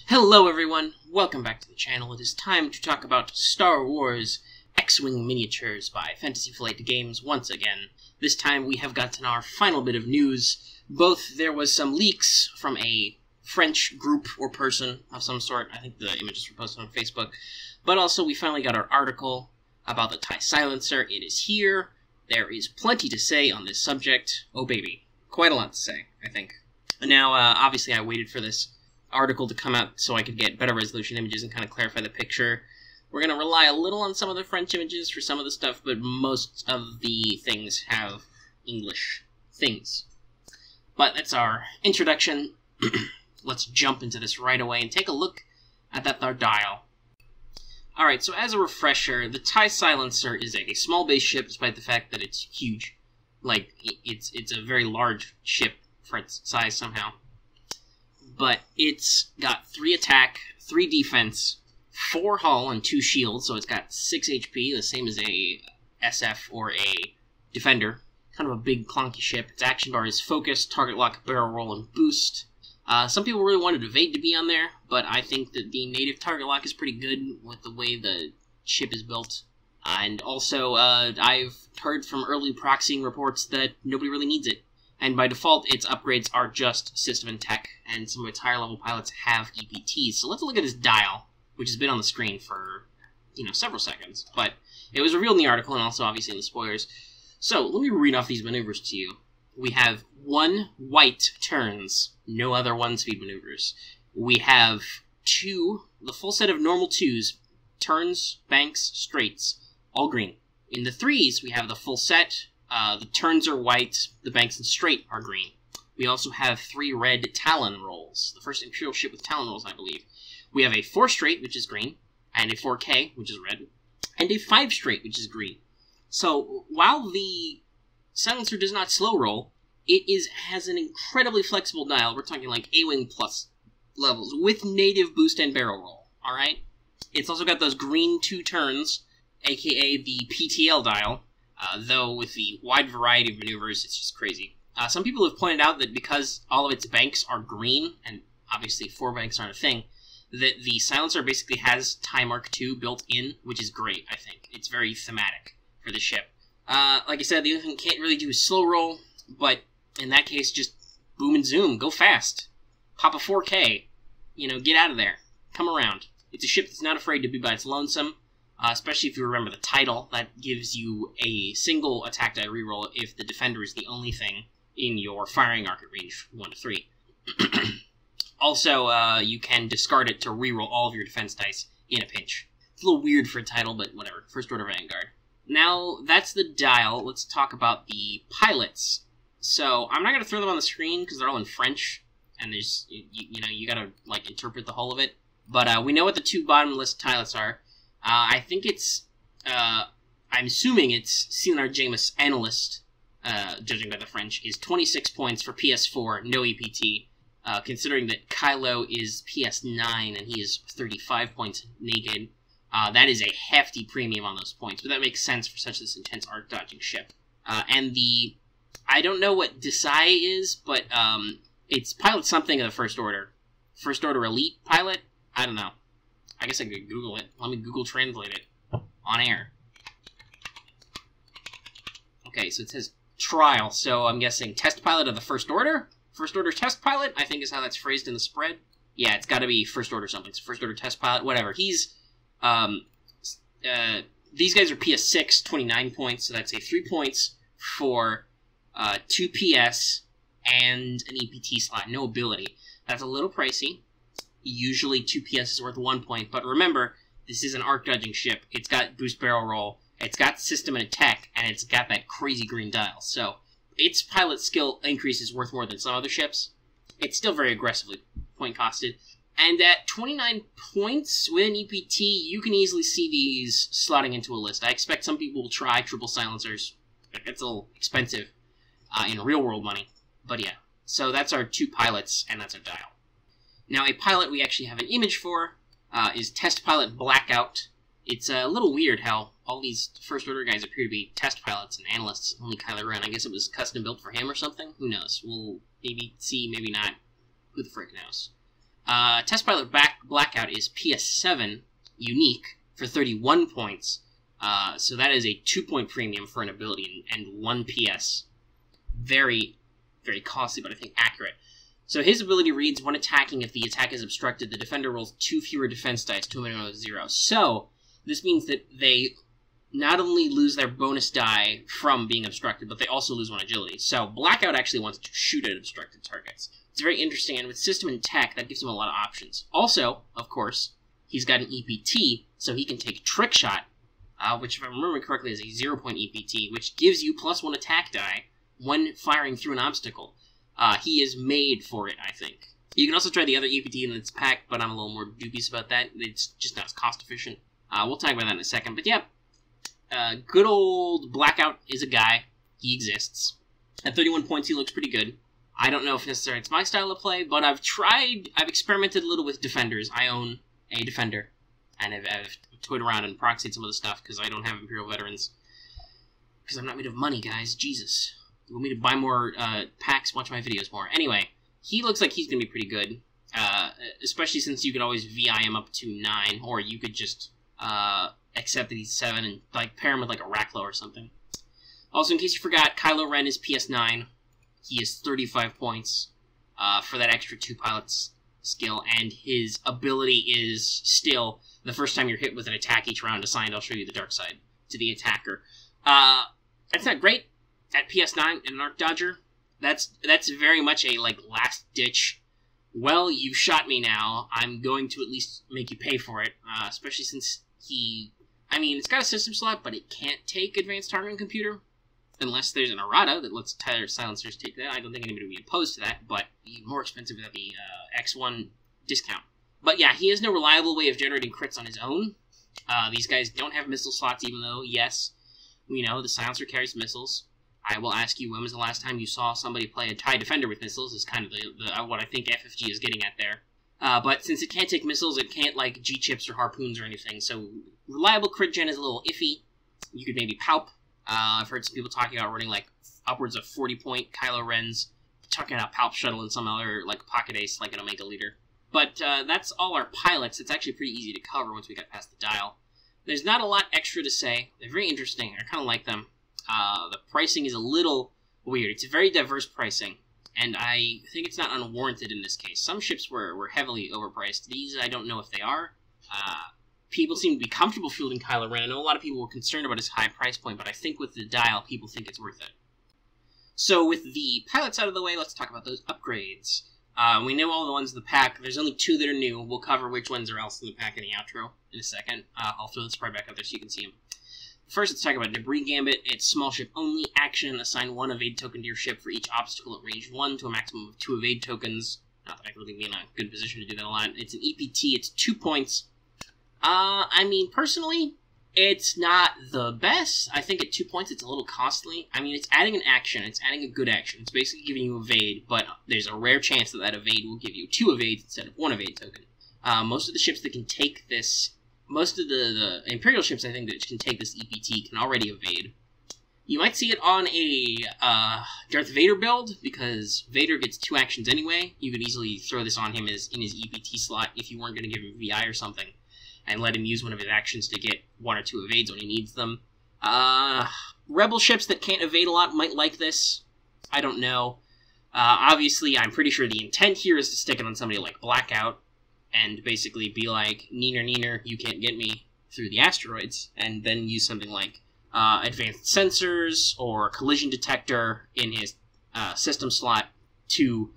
Hello everyone, welcome back to the channel. It is time to talk about Star Wars X-Wing miniatures by Fantasy Flight Games once again. This time we have gotten our final bit of news. Both there was some leaks from a French group or person of some sort, I think the images were posted on Facebook, but also we finally got our article about the TIE Silencer. It is here. There is plenty to say on this subject. Oh baby, quite a lot to say, I think. Now, obviously I waited for this article to come out so I could get better resolution images and kind of clarify the picture. We're going to rely a little on some of the French images for some of the stuff, but most of the things have English things. But that's our introduction. Let's jump into this right away and take a look at that third dial. Alright, so as a refresher, the TIE Silencer is a small base ship despite the fact that it's huge. Like, it's a very large ship for its size somehow. But it's got 3 attack, 3 defense, 4 hull, and 2 shields, so it's got 6 HP, the same as a SF or a Defender. Kind of a big, clunky ship. Its action bar is focus, target lock, barrel roll, and boost. Some people really wanted Evade to be on there, but I think that the native target lock is pretty good with the way the ship is built. And also, I've heard from early proxying reports that nobody really needs it. And by default, its upgrades are just system and tech, and some of its higher level pilots have EPTs. So let's look at this dial, which has been on the screen for, several seconds. But it was revealed in the article, and also obviously in the spoilers. So let me read off these maneuvers to you. We have 1 white turns, no other 1-speed maneuvers. We have 2, the full set of normal 2s, turns, banks, straights, all green. In the 3s, we have the full set. The turns are white, the banks and straight are green. We also have 3 red Talon rolls, the first Imperial ship with Talon rolls, I believe. We have a 4 straight, which is green, and a 4K, which is red, and a 5 straight, which is green. So, while the Silencer does not slow roll, it has an incredibly flexible dial. We're talking like A-Wing plus levels, with native boost and barrel roll, alright? It's also got those green 2 turns, aka the PTL dial. Though with the wide variety of maneuvers, it's just crazy. Some people have pointed out that because all of its banks are green, and obviously 4 banks aren't a thing, that the Silencer basically has TIE Mark II built in, which is great, I think. It's very thematic for the ship. Like I said, the other thing it can't really do is slow roll, but in that case, just boom and zoom, go fast. Pop a 4K, get out of there, come around. It's a ship that's not afraid to be by its lonesome. Especially if you remember the title, that gives you a single attack die reroll if the Defender is the only thing in your firing arc at range 1 to 3. Also, you can discard it to reroll all of your defense dice in a pinch. It's a little weird for a title, but whatever. First Order Vanguard. Now, that's the dial. Let's talk about the pilots. So, I'm not going to throw them on the screen because they're all in French, and there's, you gotta, interpret the whole of it. But we know what the 2 bottom list pilots are. I think it's, I'm assuming it's Cénar Jamis Analyst, judging by the French, is 26 points for PS4, no EPT, considering that Kylo is PS9 and he is 35 points naked. That is a hefty premium on those points, but that makes sense for such this intense arc-dodging ship. And I don't know what Desai is, but it's pilot something of the First Order. First Order Elite pilot? I don't know. I guess I could Google it. Let me Google Translate it on air. Okay, so it says trial, so I'm guessing test pilot of the First Order? First Order test pilot, I think is how that's phrased in the spread. Yeah, it's gotta be First Order something. So First Order test pilot, whatever. He's, these guys are PS6, 29 points, so that's a 3 points for 2 PS and an EPT slot, no ability. That's a little pricey. Usually 2 PS is worth 1 point, but remember, this is an arc-dodging ship. It's got boost barrel roll, it's got system and tech, and it's got that crazy green dial. So, its pilot skill increase is worth more than some other ships. It's still very aggressively point-costed. And at 29 points with an EPT, you can easily see these slotting into a list. I expect some people will try triple silencers. It's a little expensive in real-world money. But yeah, so that's our 2 pilots, and that's our dial. Now, a pilot we actually have an image for is Test Pilot Blackout. It's a little weird how all these First Order guys appear to be test pilots and analysts, only Kylo Ren. I guess it was custom built for him or something? Who knows? We'll maybe see, maybe not. Who the frick knows? Test Pilot Blackout is PS7 unique for 31 points. So that is a 2-point premium for an ability and 1 PS. Very, very costly, but I think accurate. So his ability reads, when attacking, if the attack is obstructed, the defender rolls 2 fewer defense dice to a minimum of 0. So this means that they not only lose their bonus die from being obstructed, but they also lose 1 agility. So Blackout actually wants to shoot at obstructed targets. It's very interesting, and with system and tech, that gives him a lot of options. Also, of course, he's got an EPT, so he can take Trick Shot, which, if I remember correctly, is a 0-point EPT, which gives you +1 attack die when firing through an obstacle. He is made for it, I think. You can also try the other EPT in its pack, but I'm a little more dubious about that. It's just not as cost-efficient. We'll talk about that in a second. But yeah, good old Blackout is a guy. He exists. At 31 points, he looks pretty good. I don't know if necessarily it's my style of play, but I've experimented a little with defenders. I own a defender, and I've toyed around and proxied some of the stuff because I don't have Imperial veterans. Because I'm not made of money, guys. Jesus. You want me to buy more packs, watch my videos more. Anyway, he looks like he's going to be pretty good, especially since you could always VI him up to 9, or you could just accept that he's 7 and like pair him with like a Racklow or something. Also, in case you forgot, Kylo Ren is PS9. He is 35 points for that extra 2 pilots skill, and his ability is still, the first time you're hit with an attack each round assigned, I'll show you the dark side to the attacker. That's not great. At PS9 and an Arc Dodger, that's very much a, like, last-ditch, well, you've shot me now, I'm going to at least make you pay for it, especially since it's got a system slot, but it can't take Advanced Targeting Computer, unless there's an errata that lets Tyler silencers take that. I don't think anybody would be opposed to that, but even more expensive than the X1 discount. But yeah, he has no reliable way of generating crits on his own. These guys don't have missile slots, even though, yes, we know the silencer carries missiles. I will ask you, when was the last time you saw somebody play a TIE Defender with missiles? Is kind of what I think FFG is getting at there. But since it can't take missiles, it can't, like, G-chips or harpoons or anything, so reliable crit gen is a little iffy. You could maybe Palp. I've heard some people talking about running, like, upwards of 40-point Kylo Rens, talking about Palp Shuttle and some other, like, Pocket Ace, like an Omega Leader. But that's all our pilots. It's actually pretty easy to cover once we got past the dial. There's not a lot extra to say. They're very interesting. I kind of like them. The pricing is a little weird. It's a very diverse pricing, and I think it's not unwarranted in this case. Some ships were heavily overpriced. These, I don't know if they are. People seem to be comfortable fielding Kylo Ren. I know a lot of people were concerned about his high price point, but I think with the dial, people think it's worth it. So with the pilots out of the way, let's talk about those upgrades. We know all the ones in the pack. There's only 2 that are new. We'll cover which ones are else in the pack in the outro in a second. I'll throw this part back up there so you can see them. First, let's talk about Debris Gambit. It's small ship only action. Assign 1 evade token to your ship for each obstacle at range 1 to a maximum of 2 evade tokens. Not that I really be in a good position to do that a lot. It's an EPT. It's 2 points. Personally, it's not the best. I think at 2 points it's a little costly. It's adding an action. It's adding a good action. It's basically giving you evade, but there's a rare chance that that evade will give you 2 evades instead of 1 evade token. Most of the ships that can take this... Most of the Imperial ships, I think, that can take this EPT can already evade. You might see it on a Darth Vader build, because Vader gets 2 actions anyway. You could easily throw this on him as in his EPT slot if you weren't going to give him VI or something, and let him use one of his actions to get 1 or 2 evades when he needs them. Rebel ships that can't evade a lot might like this. I don't know. Obviously, I'm pretty sure the intent here is to stick it on somebody like Blackout, and basically be like, neener, neener, you can't get me through the asteroids, and then use something like advanced sensors or collision detector in his system slot to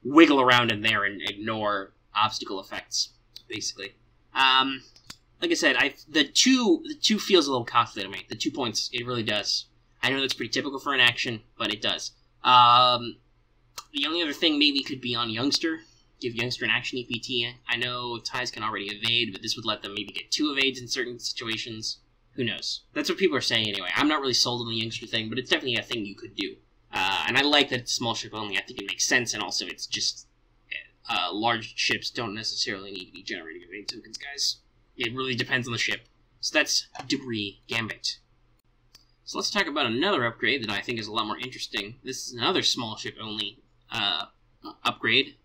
wiggle around in there and ignore obstacle effects, basically. Like I said, the two feels a little costly to me. The 2 points, it really does. I know that's pretty typical for an action, but it does. The only other thing maybe could be on Youngster. Give Youngster an action EPT. I know TIEs can already evade, but this would let them maybe get 2 evades in certain situations. Who knows? That's what people are saying anyway. I'm not really sold on the Youngster thing, but it's definitely a thing you could do. And I like that it's small ship only. I think it makes sense, and also it's just... large ships don't necessarily need to be generating evade tokens, guys. It really depends on the ship. So that's Debris Gambit. So let's talk about another upgrade that I think is a lot more interesting. This is another small ship only upgrade.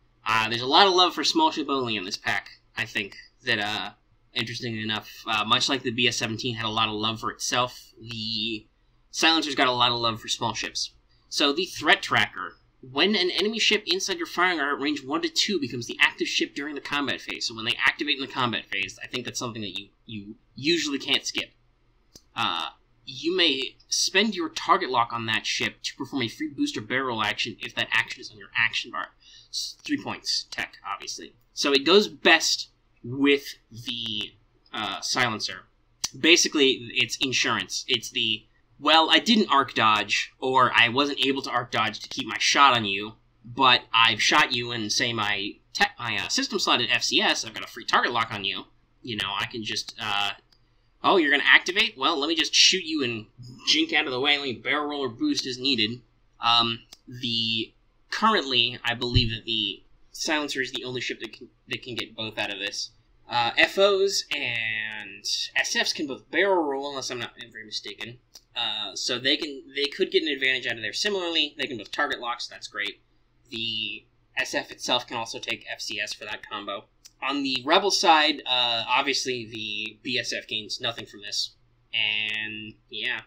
There's a lot of love for small ship only in this pack, I think, that, interestingly enough, much like the BS-17 had a lot of love for itself, the Silencer's got a lot of love for small ships. So, the Threat Tracker. When an enemy ship inside your firing area at range 1 to 2 becomes the active ship during the combat phase. So when they activate in the combat phase, I think that's something that you usually can't skip. You may spend your target lock on that ship to perform a free booster barrel action if that action is on your action bar. It's 3 points, tech, obviously. So it goes best with the Silencer. Basically, it's insurance. It's the, well, I didn't arc dodge, or I wasn't able to arc dodge to keep my shot on you, but I've shot you and say my system slot at FCS, I've got a free target lock on you. You know, I can just, oh, you're going to activate? Well, let me just shoot you and jink out of the way, let me barrel roll or boost as needed. Currently, I believe that the Silencer is the only ship that can get both out of this. FOs and SFs can both barrel roll, unless I'm not very mistaken. So they could get an advantage out of there. Similarly, they can both target lock, so that's great. The SF itself can also take FCS for that combo. On the Rebel side, obviously the BSF gains nothing from this. And, yeah.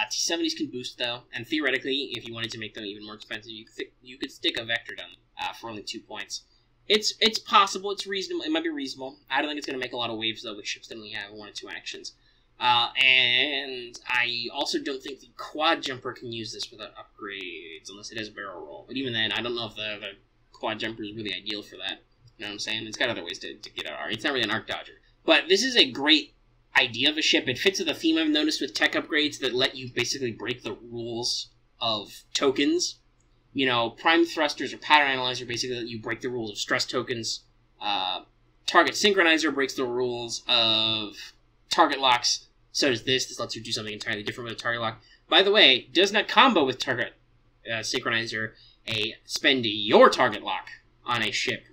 T-70s can boost, though. And theoretically, if you wanted to make them even more expensive, you could stick a Vector on them for only 2 points. It's possible, it's reasonable, it might be reasonable. I don't think it's going to make a lot of waves, though, with ships that only have 1 or 2 actions. And I also don't think the Quad Jumper can use this without upgrades, unless it has a barrel roll. But even then, I don't know if the Quad Jumper is really ideal for that. You know what I'm saying? It's got other ways to get out. It's not really an arc dodger. But this is a great idea of a ship. It fits with the theme I've noticed with tech upgrades that let you basically break the rules of tokens. You know, prime thrusters or pattern analyzer basically let you break the rules of stress tokens. Target synchronizer breaks the rules of target locks. So does this. This lets you do something entirely different with a target lock. By the way, does not combo with target synchronizer spend your target lock on a ship,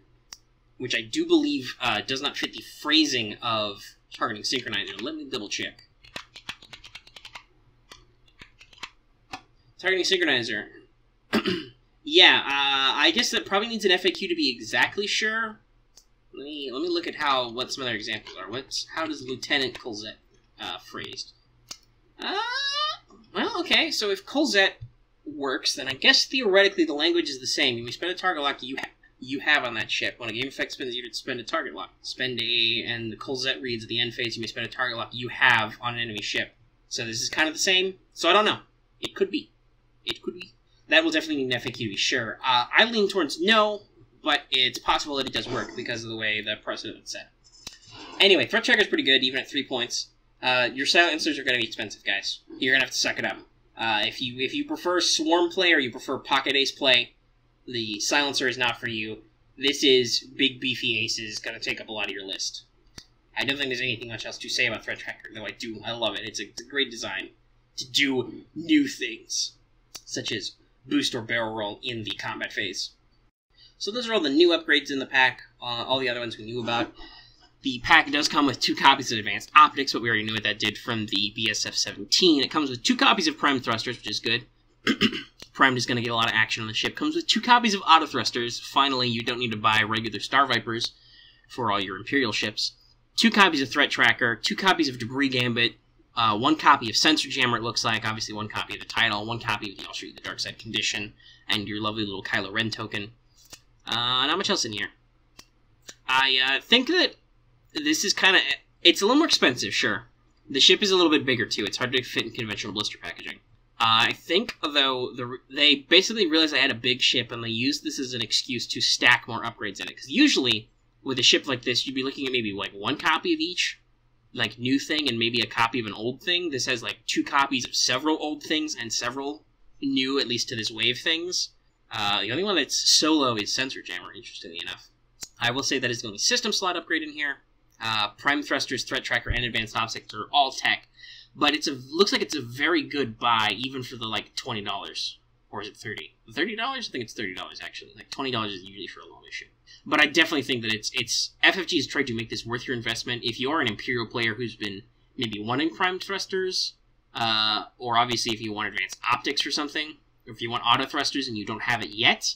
which I do believe does not fit the phrasing of targeting synchronizer. Let me double check. Targeting synchronizer. Yeah, I guess that probably needs an FAQ to be exactly sure. Let me look at what some other examples are. How does Lieutenant Colzette phrased? Well, okay. So if Colzette works, then I guess theoretically the language is the same. You may spend a target lock you have on that ship. When a game effect spends, you spend a target lock. And the Colzette reads at the end phase, you may spend a target lock you have on an enemy ship. So this is kind of the same. So I don't know. It could be. It could be. That will definitely need an FAQ to be sure. I lean towards no, but it's possible that it does work because of the way the precedent is set. Anyway, Threat Tracker is pretty good, even at 3 points. Your silencers are going to be expensive, guys. You're going to have to suck it up. If you prefer swarm play or you prefer pocket ace play, the silencer is not for you. This is big beefy aces going to take up a lot of your list. I don't think there's anything much else to say about Threat Tracker, though I love it. It's a great design to do new things, such as boost or barrel roll in the combat phase. So those are all the new upgrades in the pack, all the other ones we knew about. The pack does come with 2 copies of Advanced Optics, but we already knew what that did from the BSF-17. It comes with 2 copies of Prime Thrusters, which is good. Primed is going to get a lot of action on the ship. Comes with 2 copies of Auto Thrusters. Finally, you don't need to buy regular Star Vipers for all your Imperial ships. 2 copies of Threat Tracker, 2 copies of Debris Gambit, 1 copy of Sensor Jammer, it looks like, obviously 1 copy of the title, 1 copy of the I'll Show You the Dark Side Condition, and your lovely little Kylo Ren token. Not much else in here. I think that this is kind of... It's a little more expensive, sure. The ship is a little bit bigger, too. It's hard to fit in conventional blister packaging. I think, though, they basically realized I had a big ship, and they used this as an excuse to stack more upgrades in it. Because usually, with a ship like this, you'd be looking at maybe, like, 1 copy of each, like, new thing, and maybe a copy of an old thing. This has, like, 2 copies of several old things and several new, at least to this wave, things. The only one that's solo is Sensor Jammer, interestingly enough. I will say that is the only system slot upgrade in here. Prime Thrusters, Threat Tracker, and Advanced Optics are all tech. But looks like it's a very good buy, even for the, like, $20. Or is it $30? $30? I think it's $30, actually. Like, $20 is usually for a long issue. But I definitely think that it's FFG has tried to make this worth your investment. If you are an Imperial player who's been maybe wanting Prime Thrusters, or obviously if you want Advanced Optics or something, or if you want Auto Thrusters and you don't have it yet,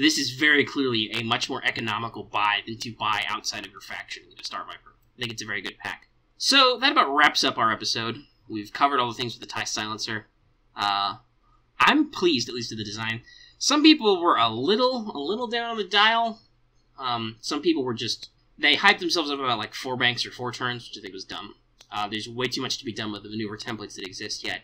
this is very clearly a much more economical buy than to buy outside of your faction to Star Viper. I think it's a very good pack. So that about wraps up our episode. We've covered all the things with the TIE Silencer. I'm pleased, at least, with the design. Some people were a little down on the dial. Some people were just... They hyped themselves up about, like, 4 banks or 4 turns, which I think was dumb. There's way too much to be done with the maneuver templates that exist yet.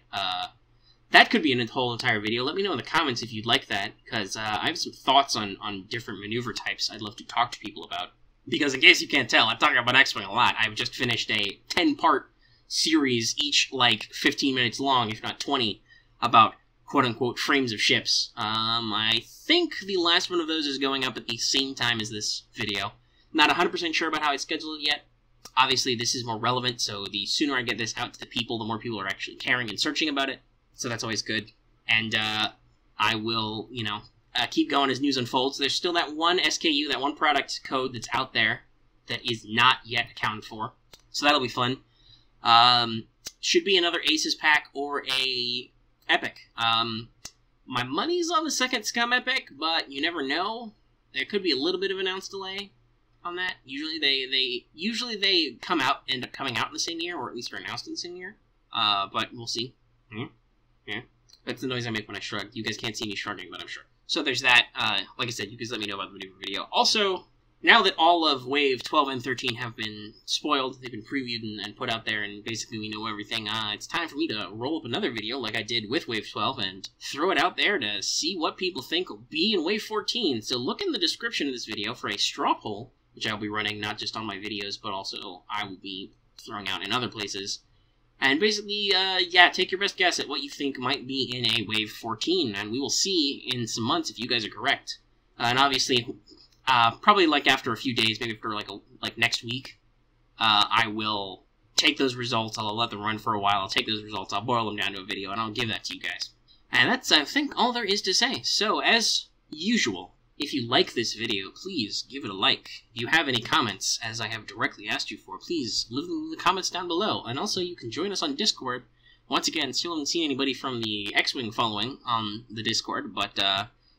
That could be a whole entire video. Let me know in the comments if you'd like that, because I have some thoughts on different maneuver types I'd love to talk to people about. Because in case you can't tell, I'm talking about X-Wing a lot. I've just finished a 10-part series, each like 15 minutes long, if not 20, about quote-unquote frames of ships. I think the last one of those is going up at the same time as this video. Not 100% sure about how I scheduled it yet. Obviously, this is more relevant, so the sooner I get this out to the people, the more people are actually caring and searching about it. So that's always good. And I will, keep going as news unfolds. There's still that one SKU, that one product code that's out there that is not yet accounted for. So that'll be fun. Should be another Aces pack or a Epic. My money's on the second Scum Epic, but you never know. There could be a little bit of an ounce delay on that. Usually they end up coming out in the same year, or at least are announced in the same year. But we'll see. Yeah. That's the noise I make when I shrug. You guys can't see me shrugging, but I'm sure. So there's that. Like I said, you guys let me know about the maneuver video. Also, now that all of Wave 12 and 13 have been spoiled, they've been previewed and put out there, and basically we know everything, it's time for me to roll up another video like I did with Wave 12 and throw it out there to see what people think will be in Wave 14. So look in the description of this video for a straw poll, which I'll be running not just on my videos, but also I will be throwing out in other places. And basically, take your best guess at what you think might be in a Wave 14, and we will see in some months if you guys are correct. And obviously, probably like after a few days, maybe after like next week, I will take those results, I'll let them run for a while, I'll take those results, I'll boil them down to a video, and I'll give that to you guys. And that's, I think, all there is to say. So, as usual, if you like this video, please give it a like. If you have any comments, as I have directly asked you for, please leave them in the comments down below. And also, you can join us on Discord. Once again, still haven't seen anybody from the X-Wing following on the Discord, but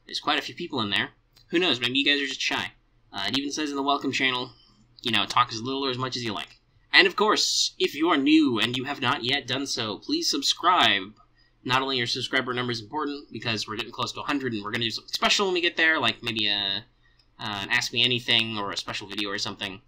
there's quite a few people in there. Who knows, maybe you guys are just shy. It even says in the welcome channel, talk as little or as much as you like. And of course, if you are new and you have not yet done so, please subscribe. Not only your subscriber number is important, because we're getting close to 100, and we're going to do something special when we get there, like maybe an Ask Me Anything or a special video or something.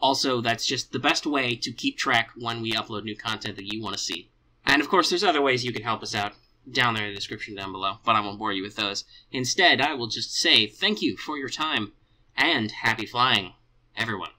Also, that's just the best way to keep track when we upload new content that you want to see. And of course, there's other ways you can help us out down there in the description down below, but I won't bore you with those. Instead, I will just say thank you for your time, and happy flying, everyone.